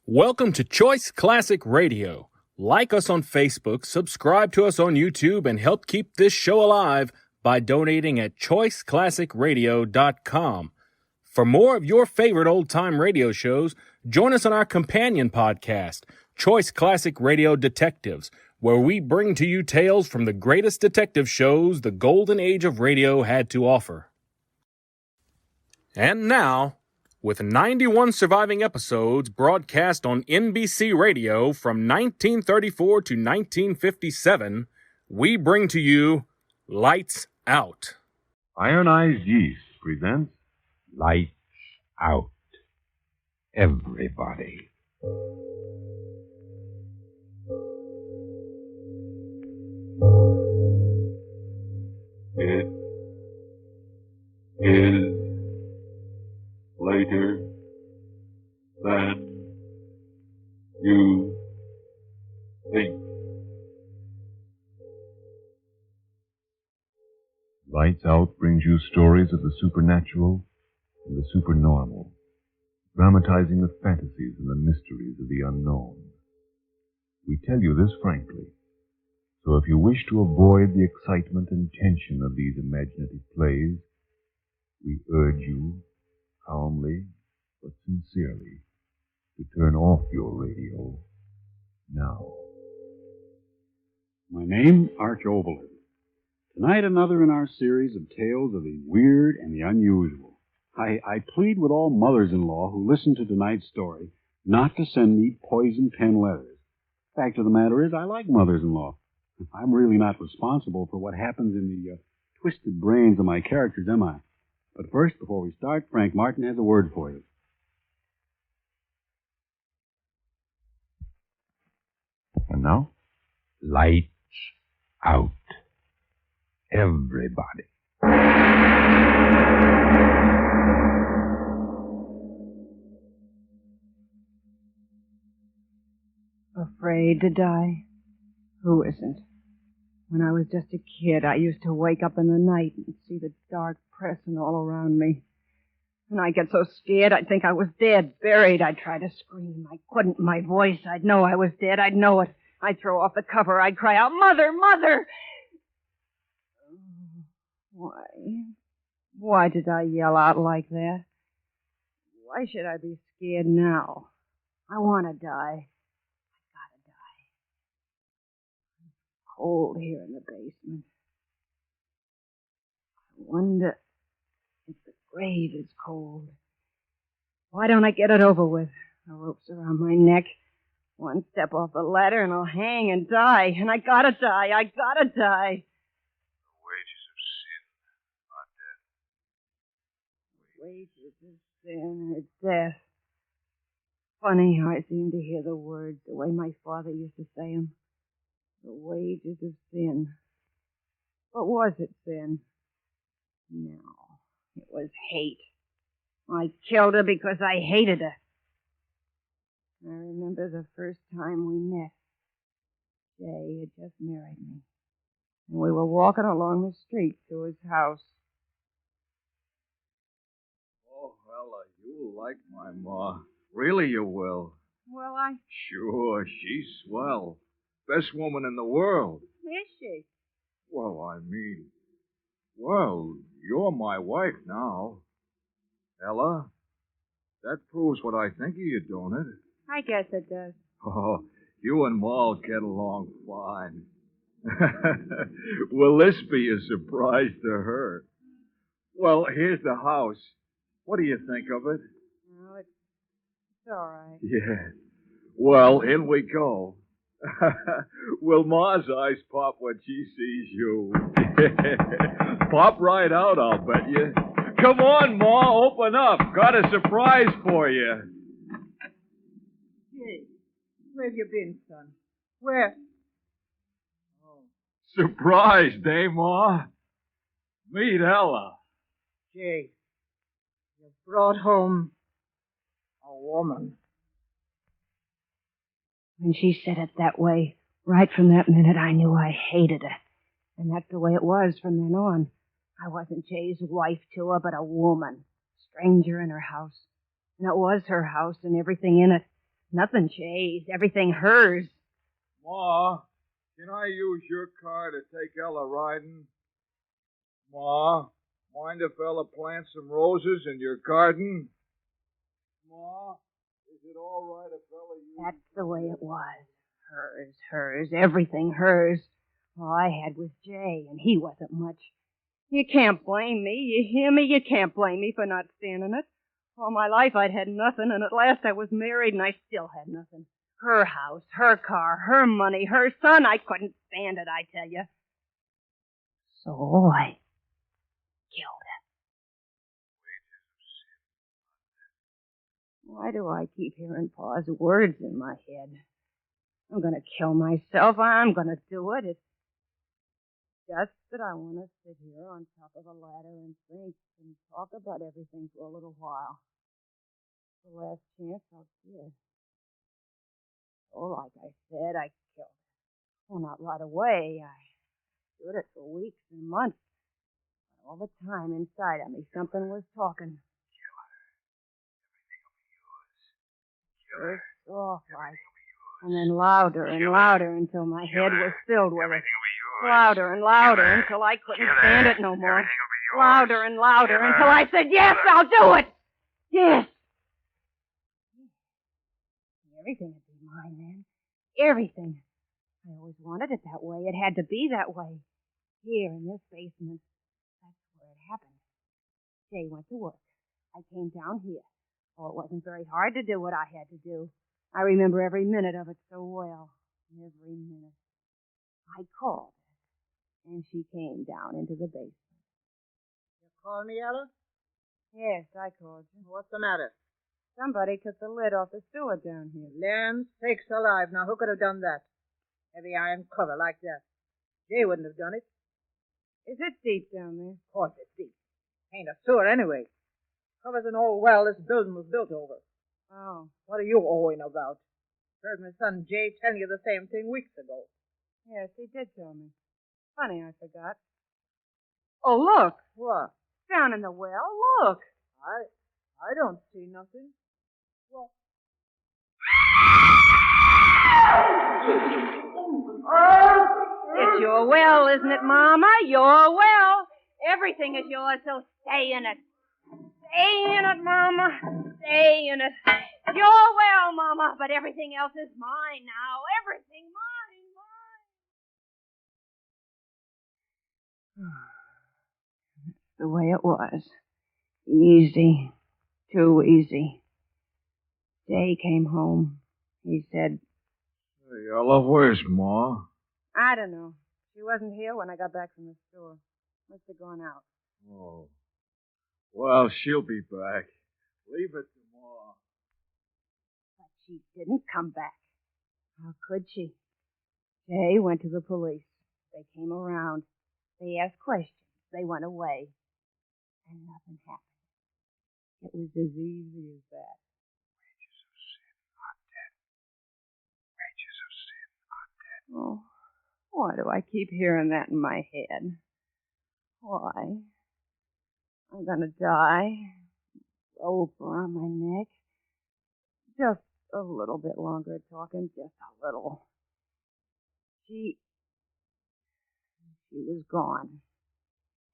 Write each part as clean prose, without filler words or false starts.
Welcome to Choice Classic Radio. Like us on Facebook, subscribe to us on YouTube, and help keep this show alive by donating at choiceclassicradio.com. For more of your favorite old-time radio shows, join us on our companion podcast, Choice Classic Radio Detectives, where we bring to you tales from the greatest detective shows the golden age of radio had to offer. And now, with 91 surviving episodes broadcast on NBC Radio from 1934 to 1957, we bring to you Lights Out. Ironized Yeast presents Lights Out. Everybody. It is later than you think. Lights Out brings you stories of the supernatural and the supernormal, dramatizing the fantasies and the mysteries of the unknown. We tell you this frankly, so if you wish to avoid the excitement and tension of these imaginative plays, we urge you, calmly but sincerely, to turn off your radio now. My name, Arch Overland. Tonight, another in our series of tales of the weird and the unusual. I plead with all mothers-in-law who listen to tonight's story not to send me poison pen letters. Fact of the matter is, I like mothers-in-law. I'm really not responsible for what happens in the twisted brains of my characters, am I? But first, before we start, Frank Martin has a word for you. And now, Lights Out. Everybody. Afraid to die? Who isn't? When I was just a kid, I used to wake up in the night and see the dark pressing all around me. And I'd get so scared I'd think I was dead, buried. I'd try to scream. I couldn't. My voice, I'd know I was dead. I'd know it. I'd throw off the cover. I'd cry out, "Mother, Mother!" Why did I yell out like that? Why should I be scared now? I want to die. Cold here in the basement. I wonder if the grave is cold. Why don't I get it over with? The rope's around my neck. One step off the ladder and I'll hang and die. And I gotta die. I gotta die. The wages of sin are death. Wages of sin is death. Funny how I seem to hear the words the way my father used to say them. The wages of sin. But was it sin? No, it was hate. I killed her because I hated her. I remember the first time we met. Jay had just married me. And we were walking along the street to his house. Oh, Ella, you'll like my ma. Really you will. Well, Sure, she's swell. Best woman in the world. Is she? Well, I mean, you're my wife now. Ella, that proves what I think of you, don't it? I guess it does. Oh, you and Ma'll get along fine. Will this be a surprise to her? Well, here's the house. What do you think of it? No, it's all right. Yeah. Well, in we go. Will Ma's eyes pop when she sees you? Pop right out, I'll bet you. Come on, Ma, open up. Got a surprise for you. Hey, where have you been, son? Where? Oh. Surprised, eh, Ma? Meet Ella. Jay, you brought home a woman. When she said it that way, right from that minute, I knew I hated her. And that's the way it was from then on. I wasn't Jay's wife to her, but a woman. Stranger in her house. And it was her house and everything in it. Nothing Jay's. Everything hers. Ma, can I use your car to take Ella riding? Ma, mind if Ella plants some roses in your garden? Ma, is it all right if Ella uses... That's the way it was. Hers, everything hers. All I had was Jay, and he wasn't much. You can't blame me, you hear me? You can't blame me for not standing it. All my life I'd had nothing, and at last I was married, and I still had nothing. Her house, her car, her money, her son. I couldn't stand it, I tell you. So I killed her. Why do I keep hearing Pa's words in my head? I'm going to kill myself. I'm going to do it. It's just that I want to sit here on top of a ladder and think and talk about everything for a little while. The last chance I'll get. Oh, like I said, I killed her. Well, not right away. I stood it for weeks and months. But all the time inside of me, something was talking. First soft like, and then louder and louder until my head was filled with it. Louder and louder until I couldn't stand it no more. Louder and louder until I said, yes, I'll do it. Yes. Everything would be mine then. Everything. I always wanted it that way. It had to be that way. Here in this basement. That's where it happened. Jay went to work. I came down here. Oh, it wasn't very hard to do what I had to do. I remember every minute of it so well. Every minute. I called her, and she came down into the basement. You called me, Ella? Yes, I called you. What's the matter? Somebody took the lid off the sewer down here. Land sakes alive. Now, who could have done that? Heavy iron cover like that. Jay wouldn't have done it. Is it deep down there? Of course it's deep. Ain't a sewer anyway. Covers an old well this building was built over. Oh. What are you owing about? Heard my son Jay tell you the same thing weeks ago. Yes, he did tell me. Funny, I forgot. Oh, look. What? Down in the well. Look. I don't see nothing. What? It's your well, isn't it, Mama? Your well. Everything is yours, so stay in it. Stay in it, Mama. Stay in it. Your well, Mama, but everything else is mine now. Everything mine. That's the way it was. Easy. Too easy. Jay came home. He said, Hey, Ella, where's Ma? I don't know. She wasn't here when I got back from the store. Must have gone out. Oh. Well, she'll be back. Leave it to Ma. But she didn't come back. How could she? Jay went to the police. They came around. They asked questions. They went away. And nothing happened. It was as easy as that. Wages of sin are death. Wages of sin are death. Oh, why do I keep hearing that in my head? Why? I'm gonna die. Rope around my neck. Just a little bit longer talking, just a little. She was gone.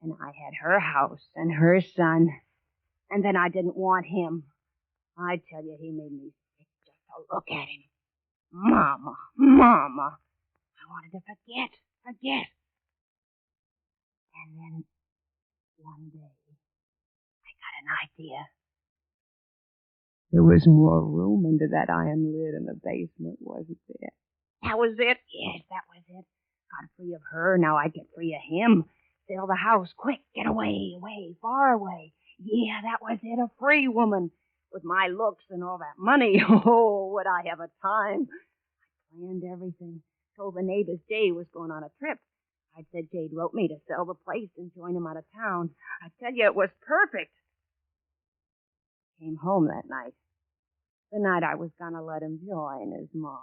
And I had her house and her son. And then I didn't want him. I tell you, he made me sick just to look at him. Mama. I wanted to forget. And then, one day, I got an idea. There was more room under that iron lid in the basement, wasn't there? That was it. Yes, that was it. Got free of her, now I'd get free of him. Sell the house, quick, get away, far away. Yeah, that was it, a free woman. With my looks and all that money, oh, would I have a time. I planned everything. Told the neighbors Jay was going on a trip. I said Jade wrote me to sell the place and join him out of town. I tell you, it was perfect. Came home that night. The night I was going to let him join his mama.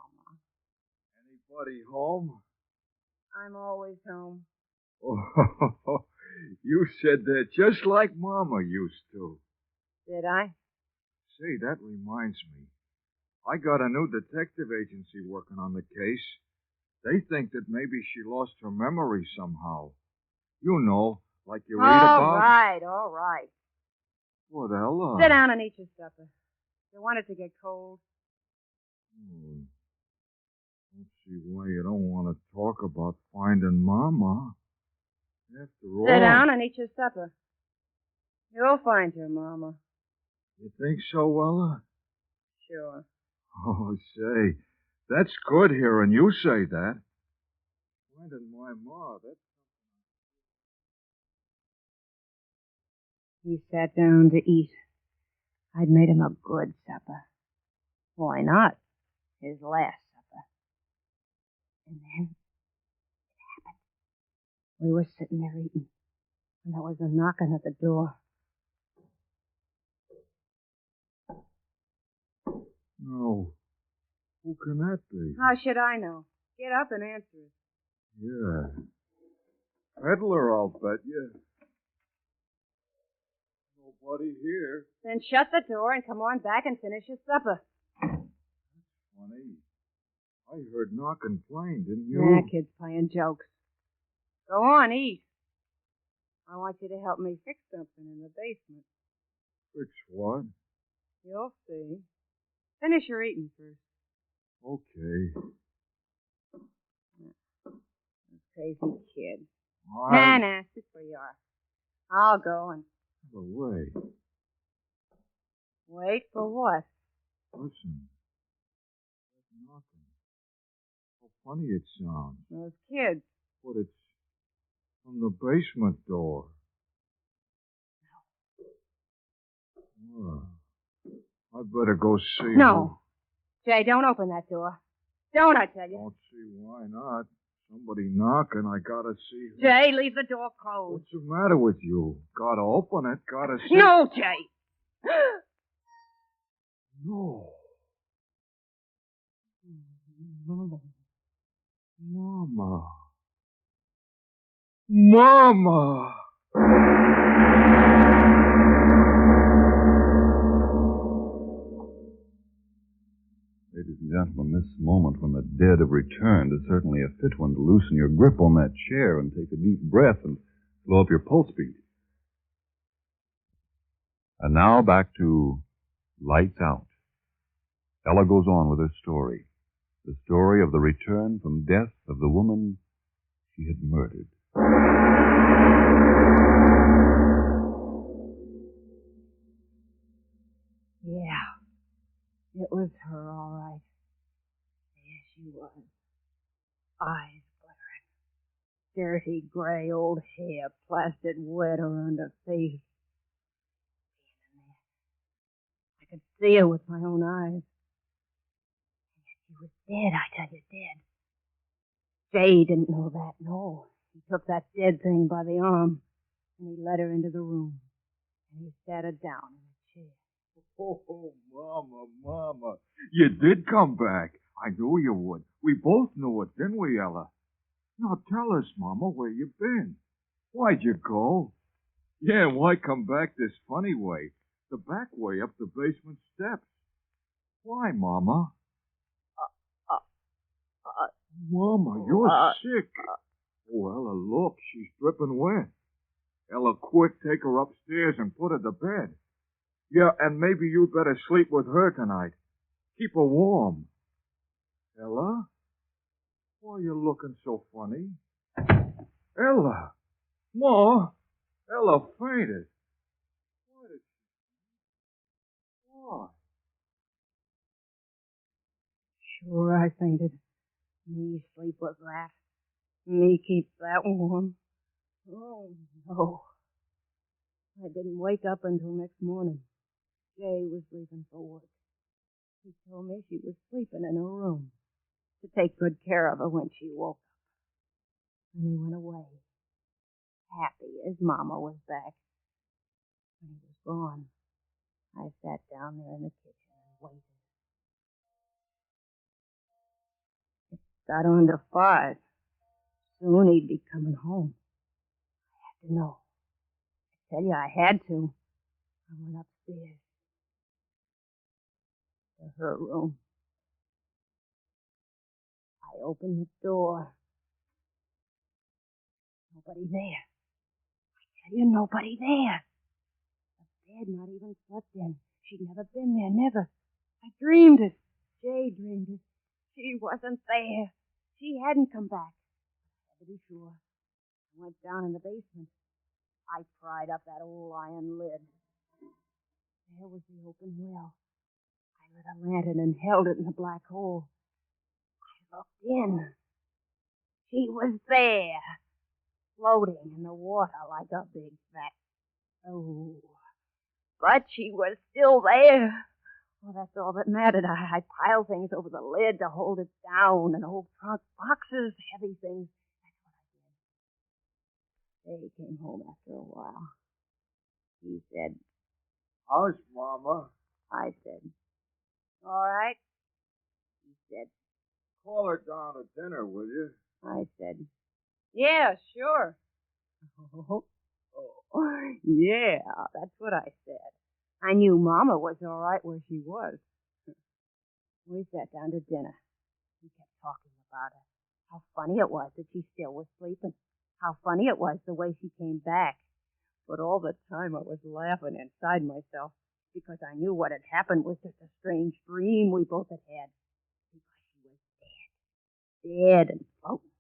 Anybody home? I'm always home. Oh, you said that just like Mama used to. Did I? Say, that reminds me. I got a new detective agency working on the case. They think that maybe she lost her memory somehow. You know, like you read about. All right. What, Ella? Sit down and eat your supper. You want it to get cold? Oh, don't see why you don't want to talk about finding Mama. After all... Sit down and eat your supper. You'll find your Mama. You think so, Ella? Sure. Oh, say, that's good hearing you say that. Finding my Ma, that's... He sat down to eat. I'd made him a good supper. Why not? His last supper. And then it happened. We were sitting there eating, and there was a knocking at the door. No. Who can that be? How should I know? Get up and answer it. Yeah. Peddler, I'll bet you. Nobody here. Then shut the door and come on back and finish your supper. Funny. I heard knocking plain, didn't you? Yeah, kid's playing jokes. Go on, eat. I want you to help me fix something in the basement. Fix what? You'll see. Finish your eating first. Okay. Crazy kid. Nah, sit where you are. I'll go and... Wait. Wait for what? Listen. There's knocking. How funny it sounds. Those kids. But it's from the basement door. Well, I better go see. No. Jay, don't open that door. Don't, I tell you. Don't see why not. Somebody knocking, I gotta see who. Jay, leave the door closed. What's the matter with you? Gotta open it, gotta see. No, Jay. No. Mama. Mama. Ladies and gentlemen, this moment when the dead have returned is certainly a fit one to loosen your grip on that chair and take a deep breath and slow up your pulse beat. And now back to Lights Out. Ella goes on with her story. The story of the return from death of the woman she had murdered. Yeah, it was her, all right. There she was. Eyes glittering. Dirty gray old hair plastered wet around her face. I could see her with my own eyes. And yet she was dead, I tell you, dead. Jay didn't know that, no. He took that dead thing by the arm, and he led her into the room. And he sat her down in a chair. Oh, Mama. You did come back. I knew you would. We both knew it, didn't we, Ella? Now tell us, Mama, where you been. Why'd you go? Yeah, and why come back this funny way? The back way up the basement steps. Why, Mama? Mama, you're sick. Oh, Ella, look, she's dripping wet. Ella, quick, take her upstairs and put her to bed. Yeah, and maybe you'd better sleep with her tonight. Keep her warm. Ella? Why are you looking so funny? Ella! Ma! Ella fainted. Why did she... Why? Sure, I fainted. Me sleep with that. Me keep that warm. Oh, no. I didn't wake up until next morning. Jay was leaving for work. He told me she was sleeping in her room to take good care of her when she woke up. And he went away, happy as Mama was back. When he was gone, I sat down there in the kitchen and waited. It got on to 5. Soon he'd be coming home. I had to know. I tell you, I had to. I went upstairs to her room. opened the door. Nobody there. I tell you, nobody there. The bed not even slept in. She'd never been there, never. I dreamed it. Jay dreamed it. She wasn't there. She hadn't come back. I had to be sure. I went down in the basement. I pried up that old iron lid. There was the open well. I lit a lantern and held it in the black hole. I looked in. She was there, floating in the water like a big fat... Oh, but she was still there. Well, that's all that mattered. I piled things over the lid to hold it down, and old trunk boxes, heavy things. That's what I did. They came home after a while. He said, How's Mama? I said, all right. He said, Call her down to dinner, will you? I said, yeah, sure. Oh, yeah, that's what I said. I knew Mama was all right where she was. We sat down to dinner. We kept talking about her. How funny it was that she still was sleeping. How funny it was the way she came back. But all the time I was laughing inside myself because I knew what had happened was just a strange dream we both had had. Because she was dead. Dead and floating.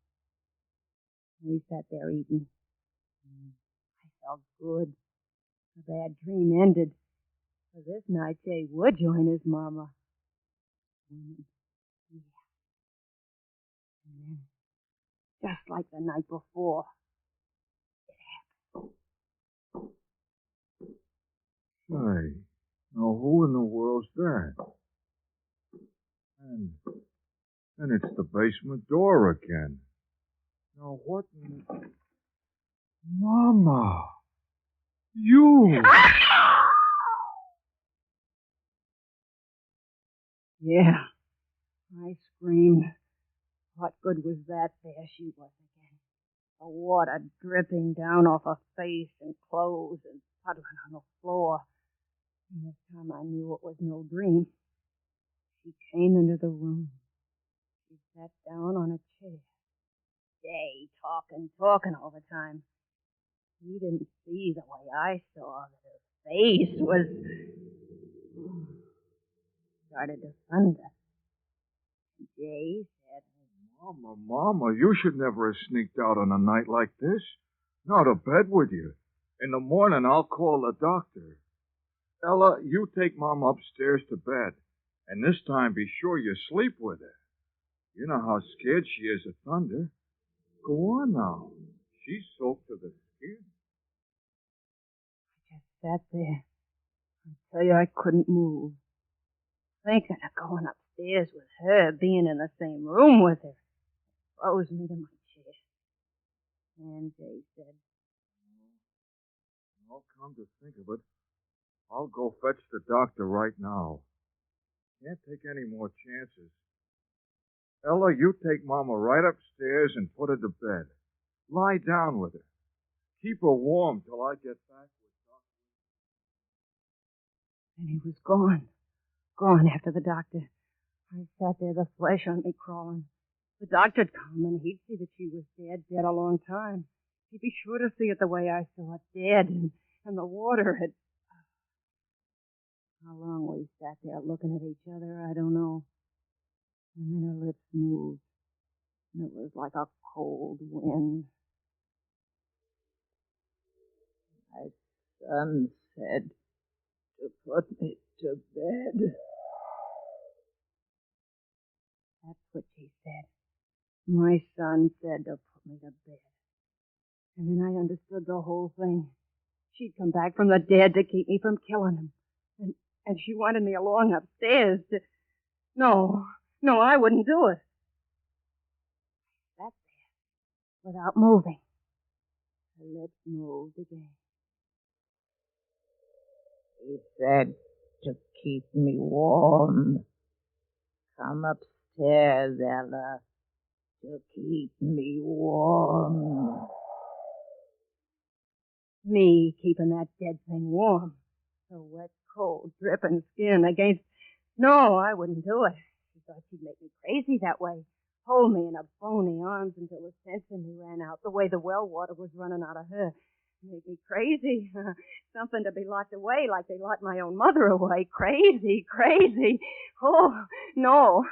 We sat there eating. I felt good. The bad dream ended. So this night Jay would join his Mama. Yeah. And then, just like the night before, Say, now who in the world's that? And it's the basement door again. Now what in... Mama! You! yeah, I screamed. What good was that? There she was again. The water dripping down off her face and clothes and puddling on the floor. And this time I knew it was no dream. She came into the room. She sat down on a chair. Jay talking all the time. He didn't see the way I saw that her face was... started to thunder. Jay said, Mama, you should never have sneaked out on a night like this. Now to bed with you. In the morning, I'll call the doctor. Ella, you take Mom upstairs to bed. And this time, be sure you sleep with her. You know how scared she is of thunder. Go on now. She's soaked to the skin. I just sat there. I tell you, I couldn't move. Thinking of going upstairs with her, being in the same room with her, froze me to my chair. And Jay said, I'll come to think of it. I'll go fetch the doctor right now. Can't take any more chances. Ella, you take Mama right upstairs and put her to bed. Lie down with her. Keep her warm till I get back with Doctor. and he was gone. Gone after the doctor. I sat there, the flesh on me crawling. The doctor'd come and he'd see that she was dead a long time. He'd be sure to see it the way I saw it, dead, and the water had... How long we sat there looking at each other, I don't know. And then her lips moved, and it was like a cold wind. My son said to put me to bed. That's what she said. My son said to put me to bed. And then I understood the whole thing. She'd come back from the dead to keep me from killing him. And she wanted me along upstairs to... No, I wouldn't do it. I sat there without moving. Her lips moved again. He said to keep me warm. Come upstairs, Ella, to keep me warm. Me keeping that dead thing warm. The wet, cold, dripping skin against... No, I wouldn't do it. She thought she'd make me crazy that way. hold me in her bony arms until the sense in me ran out, the way the well water was running out of her. It made me crazy. Something to be locked away like they locked my own mother away. Crazy, crazy. Oh, no,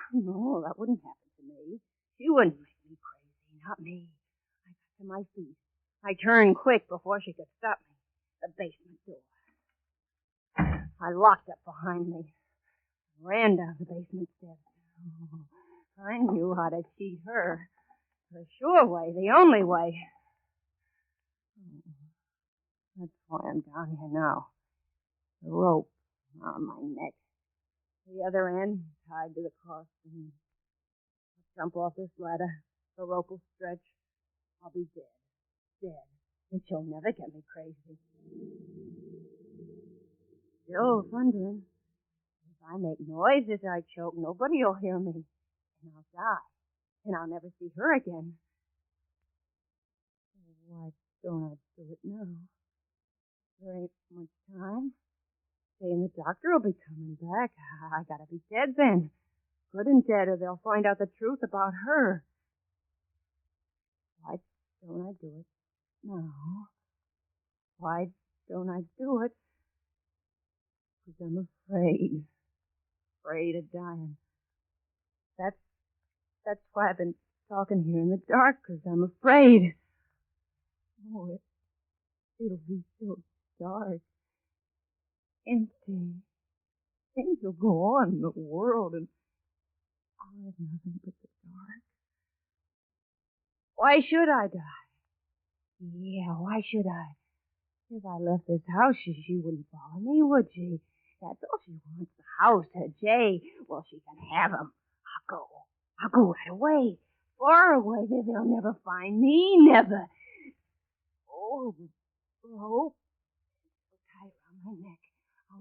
that wouldn't happen to me. She wouldn't make me crazy, not me. I got to my feet. I turned quick before she could stop me. The basement door. I locked it behind me. Ran down the basement steps. Oh, I knew how to cheat her. The sure way, the only way. That's why I'm down here now. The rope on my neck. The other end tied to the crossbeam. I'll jump off this ladder. The rope will stretch. I'll be dead. Dead. And she'll never get me crazy. Still thundering. If I make noise as I choke, nobody'll hear me. And I'll die. And I'll never see her again. Why don't I do it now? There ain't much time. Saying the doctor will be coming back. I gotta be dead then. Good and dead, or they'll find out the truth about her. Why don't I do it now? Why don't I do it? Because I'm afraid. Afraid of dying. That's why I've been talking here in the dark, because I'm afraid. Oh, it'll be so dark. Empty. Things will go on in the world, and I'll have nothing but the dark. Why should I die? Yeah, why should I? If I left this house, she wouldn't follow me, would she? That's all she wants, the house, her Jay. Well, she can have him. I'll go right away. Far away. They'll never find me, never. Oh, the rope. It's so tight around my neck.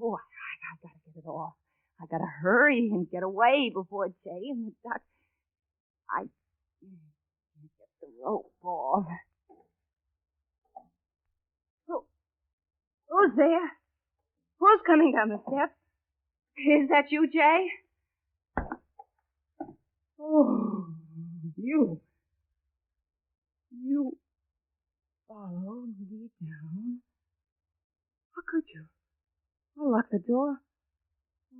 Oh, I gotta get it off. I gotta hurry and get away before Jay and the duck. I get the rope off. Who's there? Who's coming down the steps? Is that you, Jay? Oh, you followed me down. How could you? I locked the door.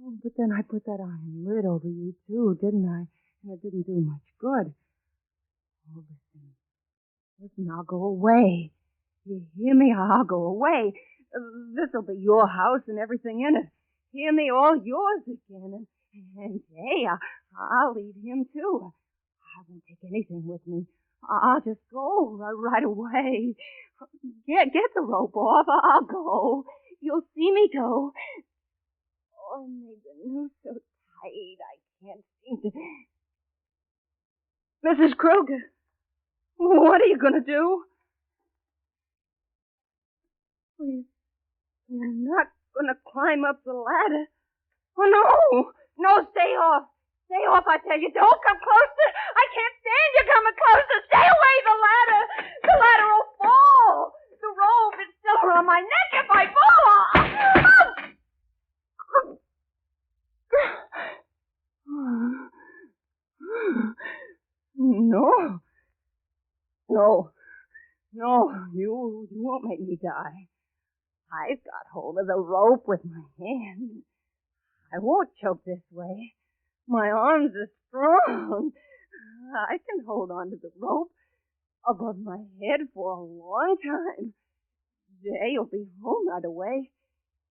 Oh, but then I put that iron lid over you, too, didn't I? And it didn't do much good. Oh, listen, I'll go away. You hear me? I'll go away. This'll be your house and everything in it. Hear me? All yours again. And Jay, I'll leave him, too. I won't take anything with me. I'll just go right away. Get the rope off. I'll go. You'll see me go. Oh, and made the noose so tight I can't seem to... Mrs. Kruger, what are you going to do? You're not going to climb up the ladder. Oh, no. No, stay off. Stay off, I tell you. Don't come closer. I can't stand you coming closer. Stay away, the ladder. The ladder will fall. The rope is still around my neck. If I fall, No, you won't make me die. I've got hold of the rope with my hands. I won't choke this way. My arms are strong. I can hold on to the rope above my head for a long time. Jay'll be home right away.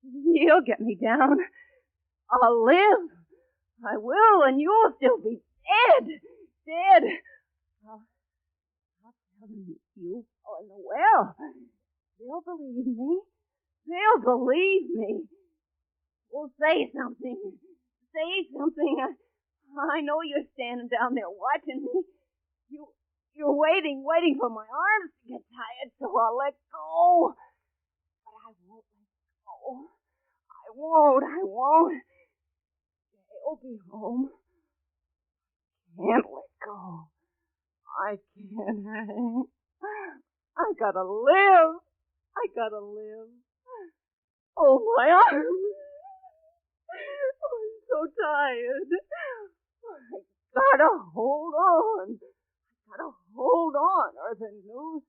He'll get me down. I'll live. I will, and you'll still be dead. Dead. I'll tell them you fell in the well. They'll believe me. They'll believe me. Well, say something. Say something. I know you're standing down there watching me. You're waiting for my arms to get tired, so I'll let go. But I won't let go. I won't. They'll be home. Can't let go. I can't. I gotta live. Oh, my arms. I'm so tired. I gotta hold on. Gotta hold on, or the noose.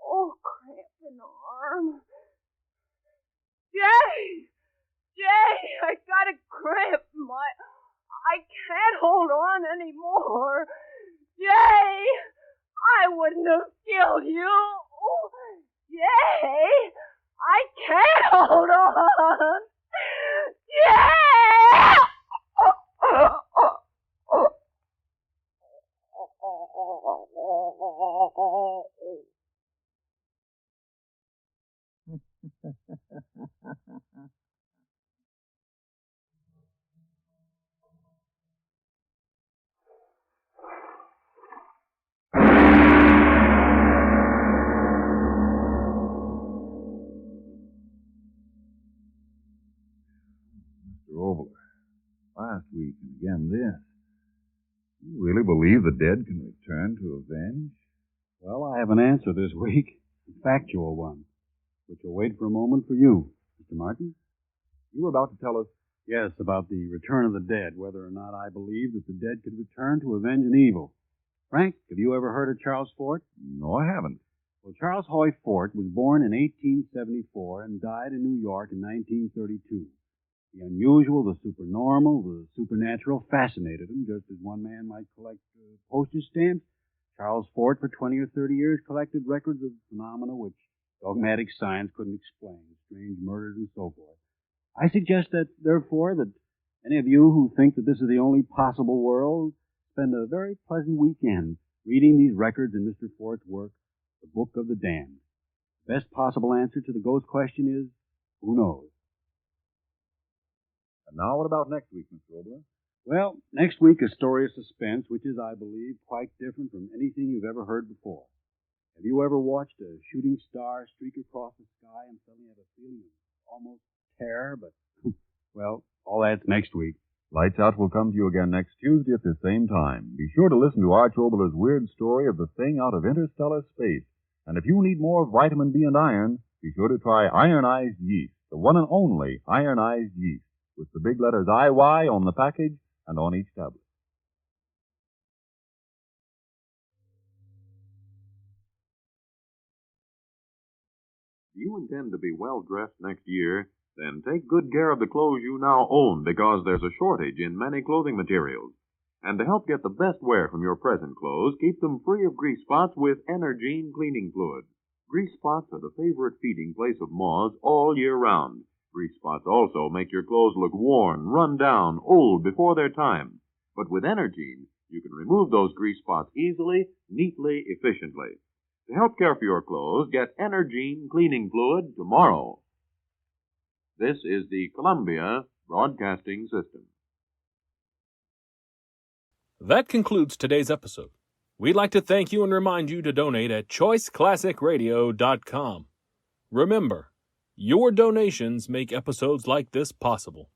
Oh, cramp in the arm. Jay, I got a cramp. I can't hold on anymore. Jay, I wouldn't have killed you. Oh, Jay, I can't hold on. Jay! Mr. Overler, last week and again this. You really believe the dead can return to avenge? Well, I have an answer this week, a factual one, which will wait for a moment for you, Mr. Martin. You were about to tell us. Yes, about the return of the dead, whether or not I believe that the dead could return to avenge an evil. Frank, have you ever heard of Charles Fort? No, I haven't. Well, Charles Hoy Fort was born in 1874 and died in New York in 1932. The unusual, the supernormal, the supernatural fascinated him, just as one man might collect postage stamps. Charles Fort, for 20 or 30 years, collected records of phenomena which dogmatic science couldn't explain, strange murders and so forth. I suggest that, therefore, that any of you who think that this is the only possible world spend a very pleasant weekend reading these records in Mr. Fort's work, The Book of the Damned. The best possible answer to the ghost question is, who knows? And now what about next week, Mr. Overler? Well, next week a story of suspense, which is, I believe, quite different from anything you've ever heard before. Have you ever watched a shooting star streak across the sky and suddenly have a feeling of almost terror? But, well, all that's next week. Lights Out will come to you again next Tuesday at the same time. Be sure to listen to Arch Oboler's weird story of the thing out of interstellar space. And if you need more vitamin B and iron, be sure to try ironized yeast, the one and only ironized yeast, with the big letters IY on the package and on each tablet. Do you intend to be well dressed next year? Then take good care of the clothes you now own, because there's a shortage in many clothing materials. And to help get the best wear from your present clothes, keep them free of grease spots with Energine cleaning fluid. Grease spots are the favorite feeding place of moths all year round. Grease spots also make your clothes look worn, run down, old before their time. But with Energine, you can remove those grease spots easily, neatly, efficiently. To help care for your clothes, get Energine cleaning fluid tomorrow. This is the Columbia Broadcasting System. That concludes today's episode. We'd like to thank you and remind you to donate at choiceclassicradio.com. Remember, your donations make episodes like this possible.